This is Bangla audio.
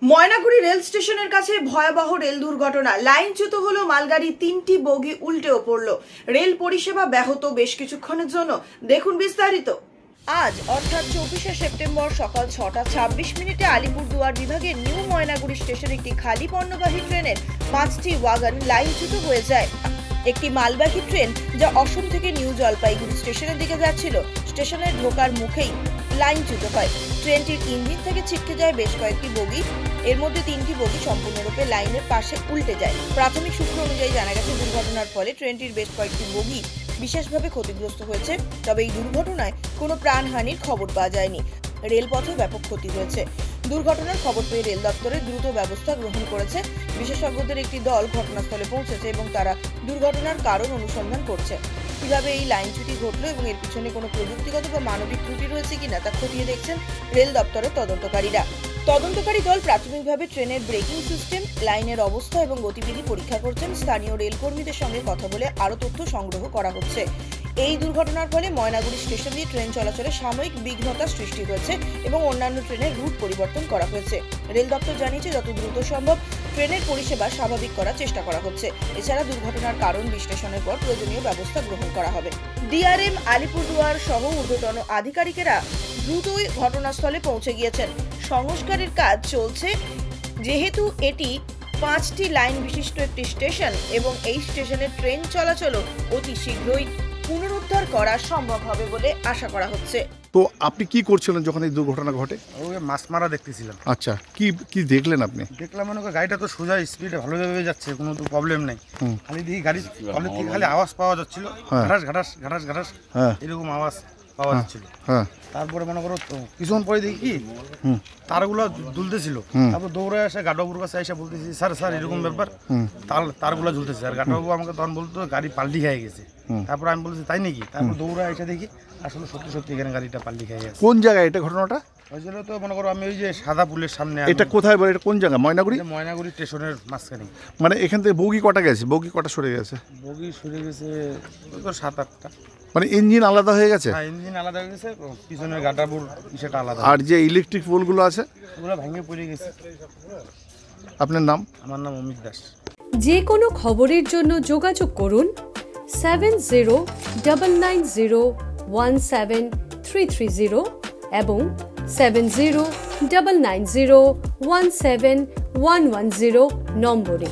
ময়নাগুড়ি রেল স্টেশনের কাছে ভয়াবহ রেল দুর্ঘটনা। লাইনচ্যুত হলো মালগাড়ি, 3টি বগি উল্টেও পড়ল। রেল পরিষেবা ব্যাহত বেশ কিছুক্ষণের জন্য। দেখুন বিস্তারিত। আজ অর্থাৎ 24শে সেপ্টেম্বর সকাল 6টা 26 মিনিটে আলিপুরদুয়ার বিভাগের নিউ ময়নাগুড়ি স্টেশনে একটি খালি পণ্যবাহী ট্রেনের 5টি ওয়াগন লাইনচ্যুত হয়ে যায়। একটি মালবাহী ট্রেন যা অসম থেকে নিউ জলপাইগুড়ি স্টেশনের দিকে যাচ্ছিল, স্টেশনের ঢোকার মুখেই লাইনচ্যুত হয়। ট্রেনটির ইঞ্জিন থেকে ছিটকে যায় বেশ কয়েকটি বগি। এর মধ্যে 3টি বগি সম্পূর্ণরূপে লাইনের পাশে উল্টে যায়। প্রাথমিক সূত্র অনুযায়ী জানা গেছে, দুর্ঘটনার ফলে ট্রেনটির বেশ কয়েকটি বগি বিশেষভাবে ক্ষতিগ্রস্ত হয়েছে। তবে এই দুর্ঘটনায় কোনো প্রাণহানির খবর পাওয়া যায়নি। রেলপথে ব্যাপক ক্ষতি হয়েছে। দুর্ঘটনার খবর পেয়ে রেল দপ্তরে দ্রুত ব্যবস্থা গ্রহণ করেছে। বিশেষজ্ঞদের একটি দল ঘটনাস্থলে পৌঁছেছে এবং তারা দুর্ঘটনার কারণ অনুসন্ধান করছে। কিভাবে এই লাইনচ্যুতি ঘটলো এবং এর পিছনে কোনো প্রযুক্তিগত বা মানবিক ত্রুটি রয়েছে কিনা তা খতিয়ে দেখছেন রেল দপ্তরের তদন্তকারীরা। তদন্তকারী দল প্রাথমিকভাবে ট্রেনের ব্রেকিং সিস্টেম, লাইনের অবস্থা এবং গতিবিধি পরীক্ষা করছেন। স্থানীয় রেল কর্মীদের সঙ্গে কথা বলে আরও তথ্য সংগ্রহ করা হচ্ছে। এই দুর্ঘটনার ফলে ময়নাগুড়ি স্টেশন দিয়ে ট্রেন চলাচলে সাময়িক বিঘ্নতা সৃষ্টি হয়েছে এবং অন্যান্য ট্রেনের রুট পরিবর্তন করা হয়েছে। রেল দপ্তর জানিয়েছে, যত দ্রুত সম্ভব ট্রেনের পরিষেবা স্বাভাবিক করার চেষ্টা করা হচ্ছে। এছাড়া দুর্ঘটনার কারণ বিশ্লেষণের পর প্রয়োজনীয় ব্যবস্থা গ্রহণ করা হবে। ডিআরএম আলিপুরদুয়ার সহ ঊর্ধ্বতন আধিকারিকেরা দ্রুতই ঘটনাস্থলে পৌঁছে গিয়েছেন। সংস্কারের কাজ চলছে। যেহেতু এটি 5টি লাইন বিশিষ্ট একটি স্টেশন এবং এই স্টেশনের ট্রেন চলাচলও অতি শীঘ্রই পুনরুদ্ধার করা সম্ভব হবে বলে আশা করা হচ্ছে। তো আপনি কি করছিলেন যখন এই দুর্ঘটনা ঘটে? ওই মাছ মারা দেখতেছিলাম। আচ্ছা, কি কি দেখলেন আপনি? দেখলাম মনে করি গাড়িটা তো সোজা স্পিডে ভালোভাবে যাচ্ছে, কোনো তো প্রবলেম নেই। খালি দেখি গাড়ি কলের থেকে খালি আওয়াজ পাওয়া যাচ্ছিল, ঘাটাস ঘাটাস ঘাটাস ঘাটাস এরকম আওয়াজ পাওয়া যাচ্ছিল। তারপরে মনে করো কিছুক্ষণ পরে দেখি কি তারগুলো দুলতেছিল। তারপর দৌড়ে আসে গাডবাবুর কাছে এসে বলতেছি, স্যার স্যার এরকম ব্যাপার, তারগুলো ঝুলতেছে। আর গাডবাবু আমাকে তখন বলতো গাড়ি পাল্টি খেয়ে গেছে। তারপর আমি বলছি তাই নাকি? তারপর দৌড়ে এসে দেখি আসলে সত্যি সত্যি এখানে গাড়িটা পাল্টি খেয়ে গেছে। কোন জায়গায় এটা ঘটনাটা হয়েছিল? তো মনে করো আমি ওই যে সাদা পুলের সামনে। এটা কোথায় বলে? এটা কোন জায়গা? ময়নাগুড়ি? ময়নাগুড়ি স্টেশনের মাঝখানে। মানে এখান থেকে বগি কটা গেছে? বগি কটা সরে গেছে? বগি সরে গেছে 7-8টা। মানে ইঞ্জিন আলাদা হয়ে গেছে? হ্যাঁ, ইঞ্জিন আলাদা হয়ে গেছে, পিছনের গাটারপুর সেটা আলাদা। আর যে ইলেকট্রিক পোলগুলো আছে ওগুলো ভেঙে পড়ে গেছে। আপনার নাম? আমার নাম অমিত দাস। যে কোনো খবরের জন্য যোগাযোগ করুন 7099017330 এবং 7099017110 নম্বরে।